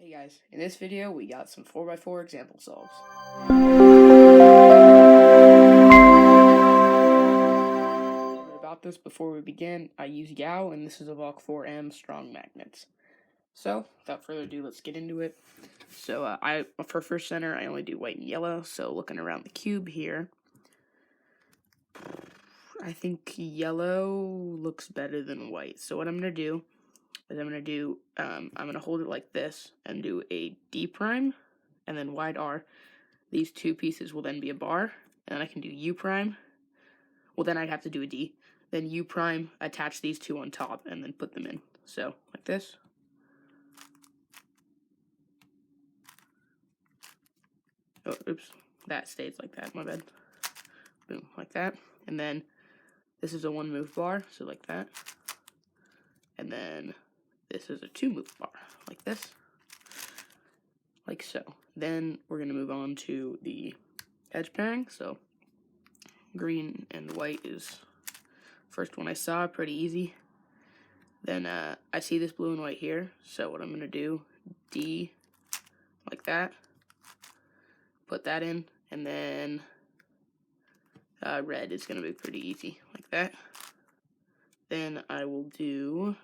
Hey guys, in this video we got some 4x4 example solves. A little bit about this before we begin. I use Yao and this is a Volk 4M strong magnets. So, without further ado, let's get into it. So, for first center, I only do white and yellow. So, looking around the cube here, I think yellow looks better than white. So, what I'm going to do is I'm going to hold it like this and do a D prime and then wide R. These two pieces will then be a bar, and then I can do U prime. Well, then I'd have to do a D. Then U prime, attach these two on top, and then put them in. So, like this. Oh, oops. That stays like that, my bad. Boom, like that. And then this is a one move bar, so like that. And then this is a two move bar, like this. Like so. Then we're going to move on to the edge pairing. So green and white is first one I saw, pretty easy. Then I see this blue and white here, so what I'm going to do, D, like that, put that in, and then red is going to be pretty easy, like that. Then I will do,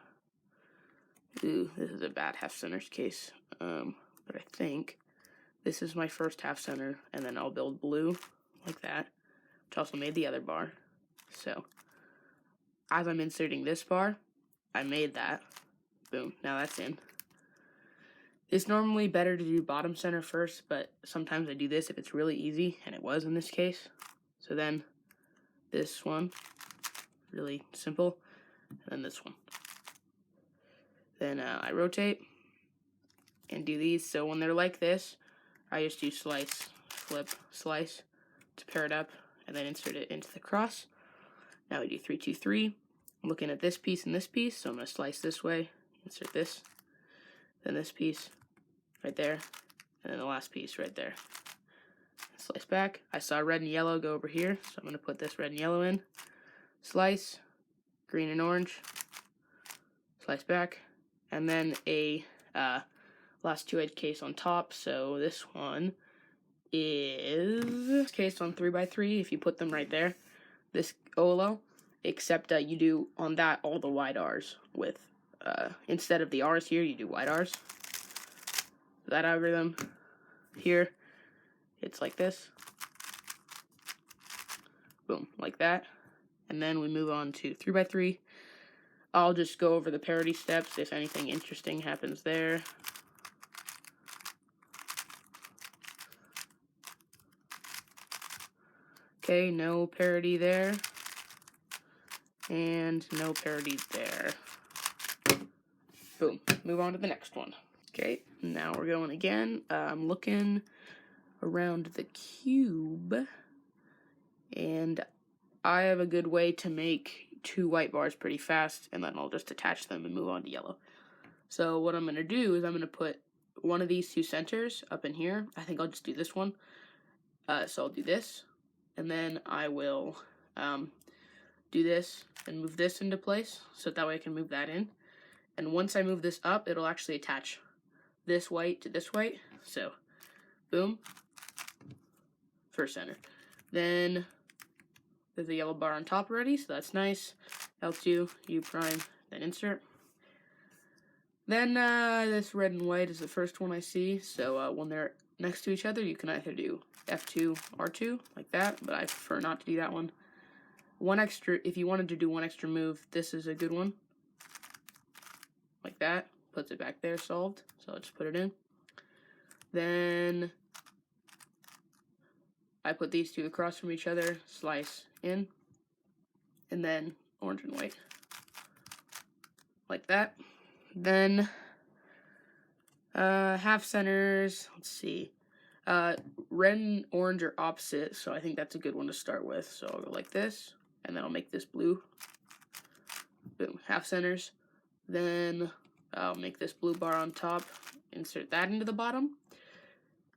this is a bad half centers case, but I think this is my first half center, and then I'll build blue, like that, which also made the other bar. So, as I'm inserting this bar, I made that. Boom, now that's in. It's normally better to do bottom center first, but sometimes I do this if it's really easy, and it was in this case. So then, this one, really simple, and then this one. Then I rotate and do these, so when they're like this, I just do slice, flip, slice to pair it up, and then insert it into the cross. Now we do 3, 2, 3. I'm looking at this piece and this piece, so I'm going to slice this way, insert this, then this piece right there, and then the last piece right there. Slice back. I saw red and yellow go over here, so I'm going to put this red and yellow in. Slice, green and orange, slice back, and then a last two edge case on top, so this one is case on 3x3 if you put them right there. This OLO, except you do on that all the wide R's with, instead of the R's here, you do wide R's. That algorithm here, it's like this. Boom, like that. And then we move on to 3x3. I'll just go over the parity steps if anything interesting happens there. Okay, no parity there. And no parity there. Boom. Move on to the next one. Okay, now we're going again. I'm looking around the cube. And I have a good way to make two white bars pretty fast. And then I'll just attach them and move on to yellow. So what I'm going to do is I'm going to put one of these two centers up in here. I think I'll just do this one. So I'll do this. And then I will do this and move this into place, so that way I can move that in. And once I move this up, it'll actually attach this white to this white. So, boom, first center. Then there's a yellow bar on top already, so that's nice. L2, U prime, then insert. Then this red and white is the first one I see, so when they're next to each other, you can either do F2, R2, like that, but I prefer not to do that one. If you wanted to do one extra move, this is a good one. Like that, puts it back there, solved, so I'll just put it in. Then I put these two across from each other, slice in, and then orange and white. Like that. Then half centers, let's see. Red and orange are opposite, so I think that's a good one to start with. So I'll go like this, and then I'll make this blue. Boom, half centers. Then I'll make this blue bar on top, insert that into the bottom.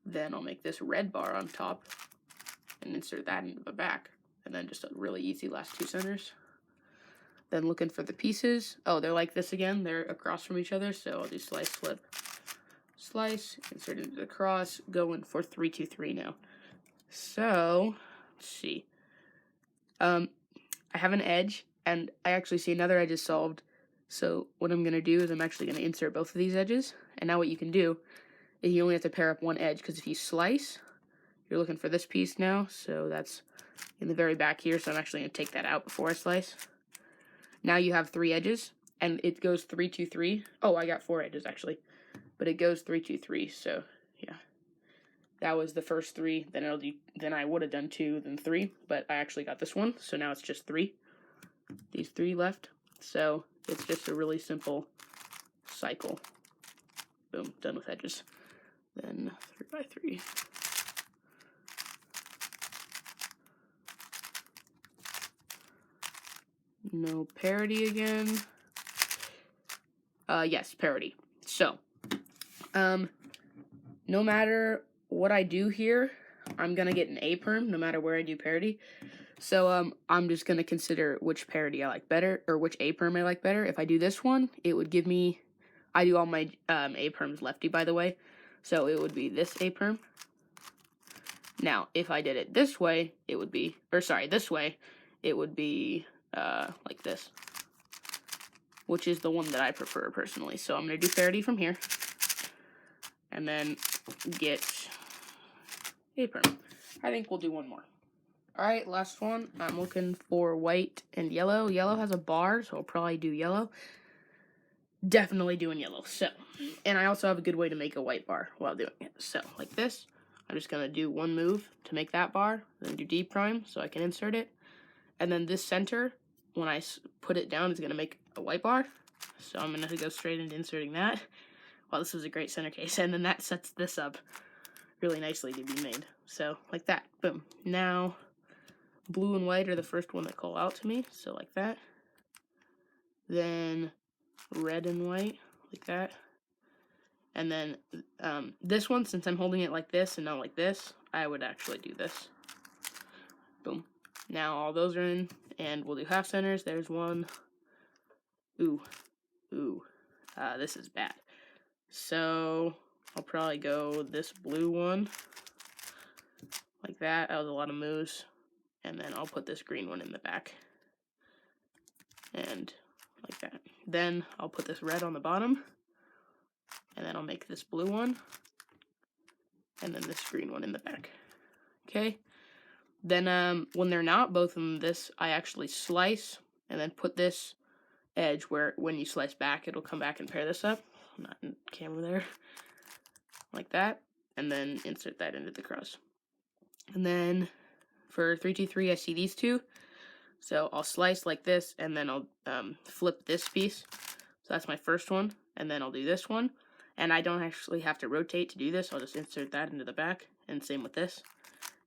Then I'll make this red bar on top, and insert that into the back. And then just a really easy last two centers. Then looking for the pieces. Oh, they're like this again. They're across from each other, so I'll do slice, flip, slice, insert into the cross, going for 3, 2, 3 now. So, let's see. I have an edge, and I actually see another edge is solved. So what I'm going to do is I'm actually going to insert both of these edges. And now what you can do is you only have to pair up one edge, because if you slice, you're looking for this piece now. So that's in the very back here, so I'm actually going to take that out before I slice. Now you have 3 edges, and it goes 3, 2, 3. Oh, I got 4 edges actually, but it goes 3, 2, 3. So yeah, that was the first 3. Then I would have done 2, then 3, but I actually got this one, so now it's just 3. These 3 left. So it's just a really simple cycle. Boom, done with edges. Then 3 by 3. No parity again. Yes, parity. So, no matter what I do here, I'm gonna get an A perm, no matter where I do parity. So, I'm just gonna consider which parity I like better, or which A perm I like better. If I do this one, it would give me, I do all my A perms lefty, by the way, so it would be this A perm. Now, if I did it this way, it would be, this way, it would be like this, which is the one that I prefer personally. So I'm going to do parity from here, and then get A perm. I think we'll do one more. Alright, last one. I'm looking for white and yellow. Yellow has a bar, so I'll probably do yellow. Definitely doing yellow. So, and I also have a good way to make a white bar while doing it. So, like this, I'm just going to do one move to make that bar, then do D prime so I can insert it. And then this center, when I put it down, is going to make a white bar. So I'm going to go straight into inserting that. Wow, this was a great center case. And then that sets this up really nicely to be made. So, like that. Boom. Now, blue and white are the first one that call out to me. So, like that. Then, red and white, like that. And then, this one, since I'm holding it like this and not like this, I would actually do this. Boom. Now, all those are in. And we'll do half centers. There's one. Ooh. This is bad. So, I'll probably go this blue one. Like that. That was a lot of moves. And then I'll put this green one in the back. And like that. Then I'll put this red on the bottom. And then I'll make this blue one. And then this green one in the back. Okay. Then when they're not both of them this, I actually slice and then put this edge where when you slice back, it'll come back and pair this up. Not in camera there. Like that. And then insert that into the cross. And then for 3, 2, 3, I see these two. So I'll slice like this, and then I'll flip this piece. So that's my first one. And then I'll do this one. And I don't actually have to rotate to do this. I'll just insert that into the back. And same with this.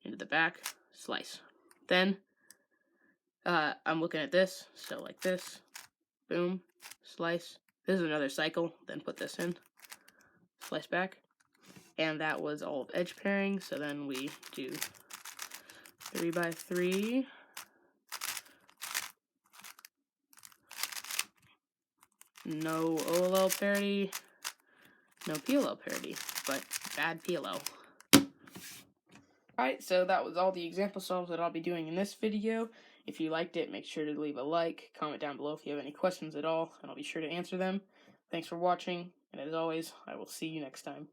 Into the back. Slice. Then I'm looking at this. So like this. Boom. Slice. This is another cycle. Then put this in. Slice back. And that was all of edge pairing. So then we do 3 by 3. No OLL parity. No PLL parity. But bad PLL. Alright, so that was all the example solves that I'll be doing in this video. If you liked it, make sure to leave a like, comment down below if you have any questions at all, and I'll be sure to answer them. Thanks for watching, and as always, I will see you next time.